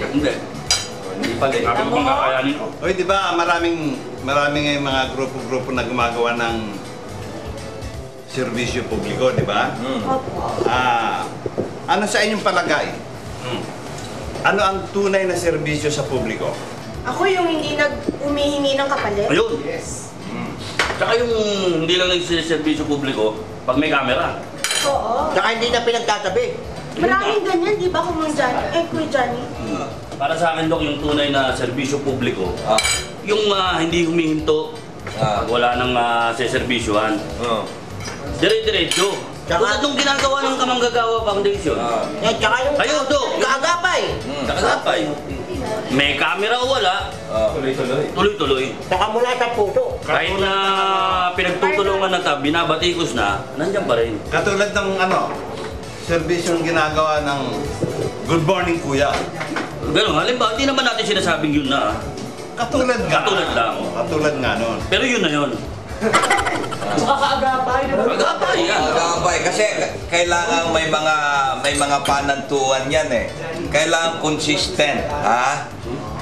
Hindi. Hindi pala eh. Sabi ko bang kakayanin ko? Oy, di ba maraming mga grupo-grupo na gumagawa ng serbisyo publiko, di ba? Opo. Ano sa inyong palagay? Ano ang tunay na serbisyo sa publiko? Ako yung hindi humihingi ng kapalit. Ayun. Yes. Tsaka yung hindi lang nagsiservisyo publiko pag may camera. Oo. Tsaka hindi na pinagtatabi. Maraming ganyan, di ba, Kuya Johnny? Para sa akin, Dok, yung tunay na serbisyo publiko, yung hindi humihinto, wala nang seserbisyuhan. Dire-diretso. Tulad nung ginagawa ng Kamanggagawa Foundation. Tsaka yung kaagapay. Kaagapay. May camera o wala, tuloy-tuloy. Tsaka mula sa puso. Kahit na pinagtutulungan na binabatikos na, nandiyan pa rin. Katulad ng serbisyong ginagawa ng Good Morning Kuya. Ganun, halimbawa, hindi naman natin sinasabing yun na. Katulad nga. Katulad lang. Katulad nga nun. Pero yun na yun. Kaagapay. Kaagapay yan. Kaagapay. Kasi kailangan may mga panantuan yan eh. Kailangan consistent.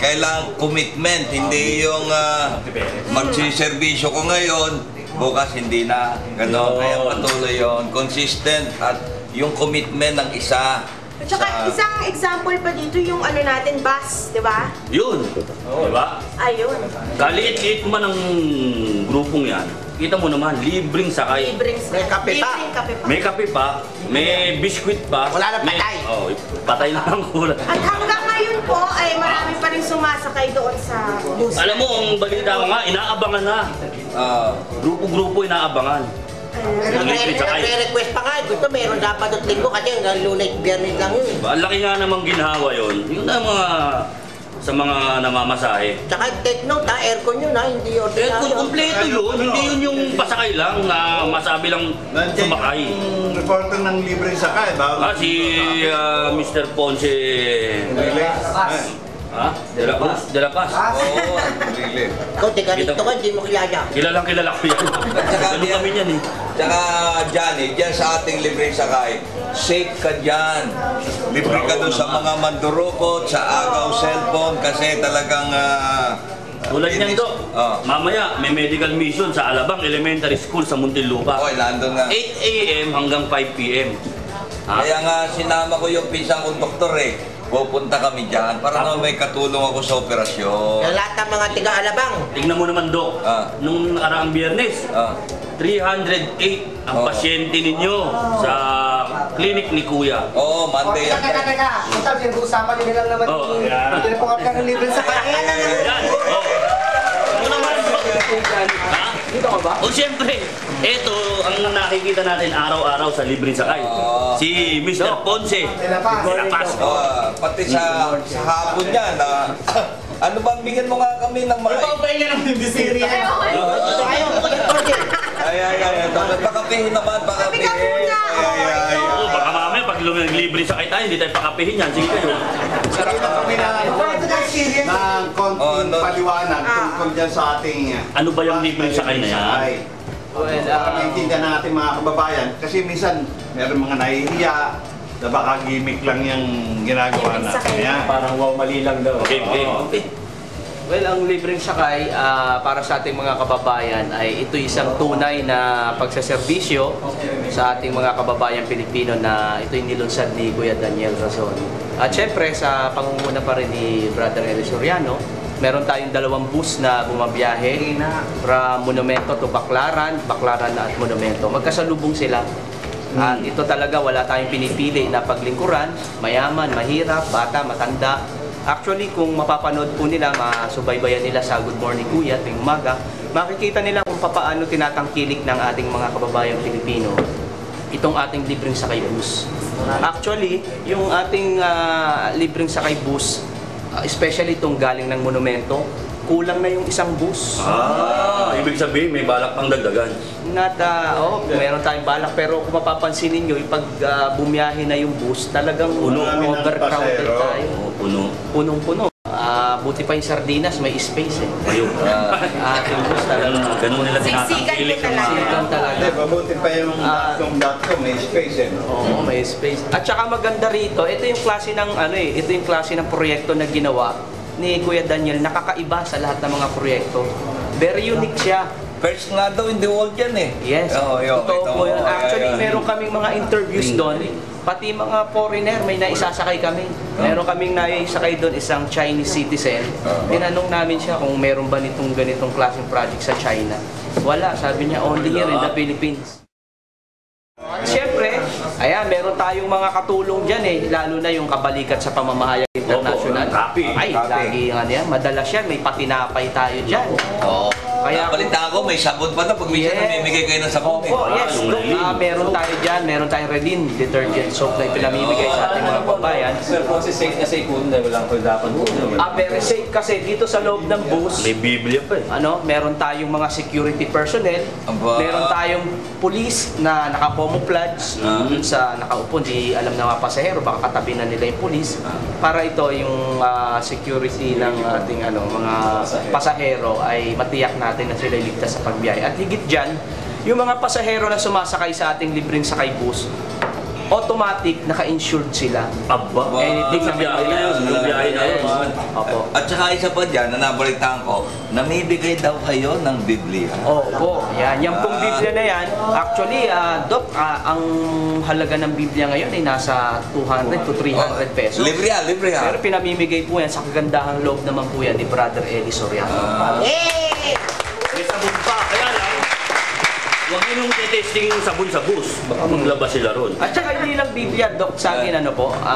Kailangan commitment. Hindi yung magsiservisyo ko ngayon, bukas hindi na. Gano'n. Kaya patuloy yun. Consistent at yung commitment ng isa. At saka isang example pa dito yung natin, bus, di ba? Yun. Di ba? Ayun. Kaliit-liit man ang grupong yan, kita mo naman, libreng sakay. Libreng May kape pa. Libreng kape pa. May kape pa, may biskwit pa. Wala na patay. Patay na lang kulang. At hanggang ngayon po, ay marami pa rin sumasakay doon sa bus. Alam mo, ang balita ko nga, inaabangan na. Grupo-grupo inaabangan. Request pa nga. Gusto meron dapat at linggo kasi hanggang Lunes, Biyernes lang yun. Ang laki nga namang ginhawa yun. Yun na sa mga namamasahe. Tsaka take note aircon yun hindi ordinaryo. Kung kumpleto yun, hindi yun yung pasakay lang na masabi lang sumakay. Yung reporter ng libreng sakay. Si Mr. Ponce De La Paz. Oo, really. Ikaw, tiga rito ka, hindi mo kilala. Kilala ko yan. Ganun kami yan eh. Tsaka Johnny, dyan sa ating libreng sakay, safe ka dyan. Libre ka doon sa mga mandurukot, sa agaw, cellphone, kasi talagang... Tulad niyan, Dok. Mamaya, may medical mission sa Alabang Elementary School sa Muntinlupa. Oy, nandun nga. 8 a.m. hanggang 5 p.m. Kaya nga sinama ko yung pisang kong doktor eh. Pupunta kami dyan para naman may katulong ako sa operasyon. Yung lahat ng mga tiga-Alabang. Tingnan mo naman, Dok. Nung nakaraang Biyernes, 308 ang pasyente ninyo sa clinic ni Kuya. Oo, Monday yan. Teka. Ito, pinag-uusapan nila lang naman yung telepongat ka ng libre sa kanya. Yan. Ano naman? Dito ka ba? O siyempre, ito ang nakikita natin araw-araw sa libreng sakay. Si Mr. Ponce De La Paz. Pati sa hapon yan. Ano bang bigyan mo nga kami ng mga... Ipapay niya ng bindisiri. Ay. Pakapihin naman, pakapihin. Baka mamaya pag libre sakay tayo, hindi tayo pakapihin yan. Sige kayo. Sarap na kami ng konting paliwanag tungkol dyan sa ating... Ano ba yung libreng sakay na yan? Para maintindihan ng ating mga kababayan. Kasi minsan, meron mga nahihiya na baka gimmick lang yung ginagawa natin. Parang wow, mali lang daw. Okay. Well, ang libreng sakay para sa ating mga kababayan ay ito isang tunay na pagsaserbisyo sa ating mga kababayan Pilipino na ito'y nilunsad ni Kuya Daniel Razon. At syempre, sa pangunguna pa rin ni Brother Eli Soriano, meron tayong 2 bus na bumabiyahe from Monumento to Baclaran at Monumento. Magkasalubong sila. At ito talaga wala tayong pinipili na paglingkuran, mayaman, mahirap, bata, matanda. Actually, kung mapapanood po nila, masubaybayan nila sa Good Morning Kuya tuwing umaga, makikita nila kung paano tinatangkilik ng ating mga kababayang Pilipino itong ating libreng sakay bus. Actually, yung ating libreng sakay bus, especially itong galing ng Monumento, kulang na yung isang bus. Ibig sabihin may balak pang dagdagan. Meron tayong balak, pero kung mapapansin ninyo, pag bumiyahe na yung bus, talagang overcrowded tayo. Puno. Punong-puno. Buti pati pa yung sardinas, may space eh. Ayun. Ating bus talaga. Ganun nila Siksikan tinatangkilik ko yung mga... Siksikan talaga. Hindi, mabuti pa yung dot.com, may space eh. No? Oo, may space. At saka maganda rito, ito yung klase ng ito yung klase ng proyekto na ginawa ni Kuya Daniel, nakakaiba sa lahat ng mga proyekto. Very unique siya. First nga daw in the world yan eh. Yes. Oo, yun. Totoo po yun. Actually, Ayan. meron kaming mga interviews doon. Pati mga foreigner, may naisasakay kami. Meron kaming naisakay doon isang Chinese citizen. Tinanong namin siya kung meron ba nitong ganitong klaseng project sa China. Wala. Sabi niya, only here in the Philippines. Siyempre, ayan, meron tayong mga katulong dyan eh. Lalo na yung kabalikat sa pamamahayag international. Kapi. Ay, lagi yan yan. Madalas yan, may patinapay tayo dyan. Oo. Kaya- Balitaan ko, may sabon pa na pag minsan namimigay kayo ng sabon eh. Opo, yes. yung Redin. Meron tayo dyan, meron tayong Redin detergent soap na ipinamimigay sa ating mga kababayan. Sir, kung si safe na safe po, walang dapat po. Very safe kasi dito sa loob ng bus, May Biblia pa eh. meron tayong mga security personnel, Aba. meron tayong police na naka-camouflage, dun sa nakaupo, di alam ng mga pasahero, baka katabi na nila yung police. Para ito yung security ng ating mga pasahero ay matiyak natin na sila ligtas sa pagbiyahe. At higit dyan, yung mga pasahero na sumasakay sa ating libreng sakay bus, automatic naka-insured sila. Aba. Anything Sa biyahe na yun. Yung biyahe na yun. Opo. At saka isa pa dyan, na nabalitaan ko, namibigay daw kayo ng Biblia. Opo, yan. Yung pong Biblia na yan, actually, Doc, ang halaga ng Biblia ngayon ay nasa 200 to 300 pesos. Libre yan, libre yan. Pero pinamimigay po yan sa kagandahang loob naman po yan ni Brother Eli Soriano. May sabon pa. Kaya lang, huwag yun yung testing yung sabon sa bus. Baka maglabas sila ron. At saka hindi lang Biblia, Doc, sa atin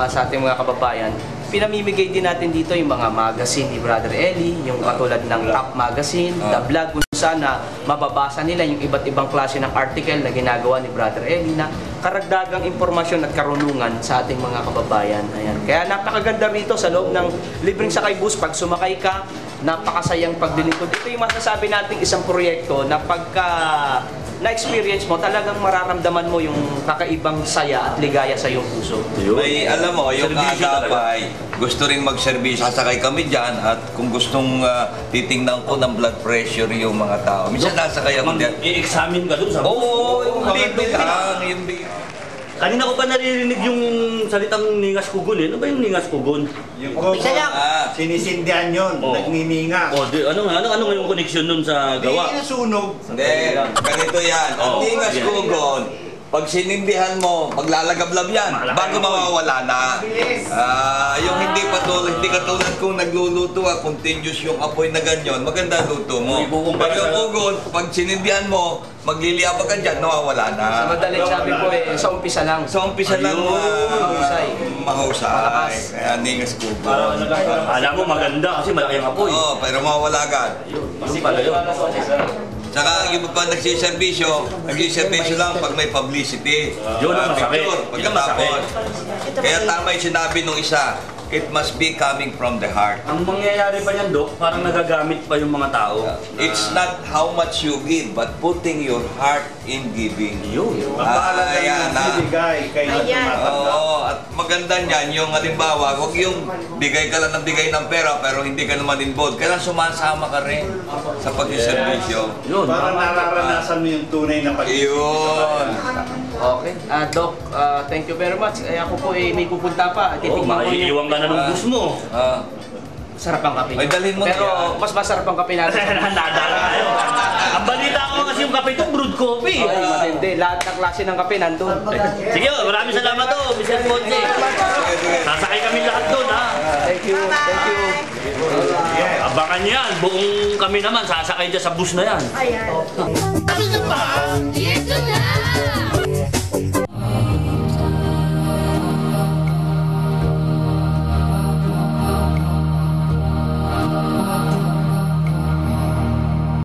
sa ating mga kababayan, pinamimigay din natin dito yung mga magazine ni Brother Eli, yung katulad ng Top Magazine, The Vlog, kung saan na mababasa nila yung iba't ibang klase ng article na ginagawa ni Brother Eli na karagdagang impormasyon at karunungan sa ating mga kababayan. Ayan. Kaya napakaganda rito sa loob ng libreng sakay bus. Pag sumakay ka, napakasayang paglilingkod. Ito yung masasabi nating isang proyekto na pagka na-experience mo, talagang mararamdaman mo yung kakaibang saya at ligaya sa iyong puso. May alam mo, yung Serbisyo agapay, gusto rin mag-service, sasakay kami dyan at kung gustong titingnan ko ng blood pressure yung mga tao. Minsan nasakay ako dyan. I-examine ka dun sa bus. Oo, yung dito lang, yung Kanina ko pa naririnig yung salitang ningas kugon eh. Ano ba yung ningas kugon? Yung Isa lang. sinisindihan yun, Oo. nagniningas. O, ano yung connection nun sa gawa? Hindi nasunog. Hindi, ganito yan. Ang Oo, tingas yan. kugon, pag sinindihan mo, maglalagablab yan, Malaki bago ang mawawala na. Yung hindi katulad kung nagluluto continuous yung apoy na ganyan, maganda luto mo. May kukumpara Pero yung sa- kugon, pag sinindihan mo, magliliabag ka dyan, nawawala na. Sa madaling sabi po sa umpisa lang. Sa umpisa lang Mahusay. mahusay. Malakas. Kaya ningas kugon. Alam mo maganda kasi malaki ang apoy. Oo, pero mawawala agad. Yun pala yun. Saka yung pa nagsiservisyo lang pag may publicity. Yun ang masakit. Picture, Yun ang pagkatapos. Ito Kaya pa tama yung sinabi nung isa, it must be coming from the heart. Ang mangyayari pa niyan, Dok, parang nagagamit pa yung mga tao. It's not how much you give, but putting your heart in giving. Yun. Ang bahala na Ayan, yung binigay kay Ayan. Oo, at maganda niyan yung halimbawa, huwag yung bigay ka lang ng bigay ng pera pero hindi ka naman involved. Kailangan sumasama ka rin sa pagsiservisyo. Yun. Parang nararanasan mo yung tunay na pag-ibig. Yun. Okay. Doc, thank you very much. Ako po may pupunta pa. Oo, Titingnan ko maiiwan ka na ng bus mo. Sarap ang kape. Ay, dalhin mo na Pero yan. mas masarap ang kape natin. Nadala kayo. Ang balita ko kasi yung kape ito, brewed coffee. Ay, matindi. Lahat ng klase ng kape nandun. Sige, maraming salamat to, Mr. Ponce. Sasakay kami lahat doon, ha? Thank you. Thank you. Abangan yan, buong kami naman, sasakay dyan sa bus na yan. Ayan. Ito na!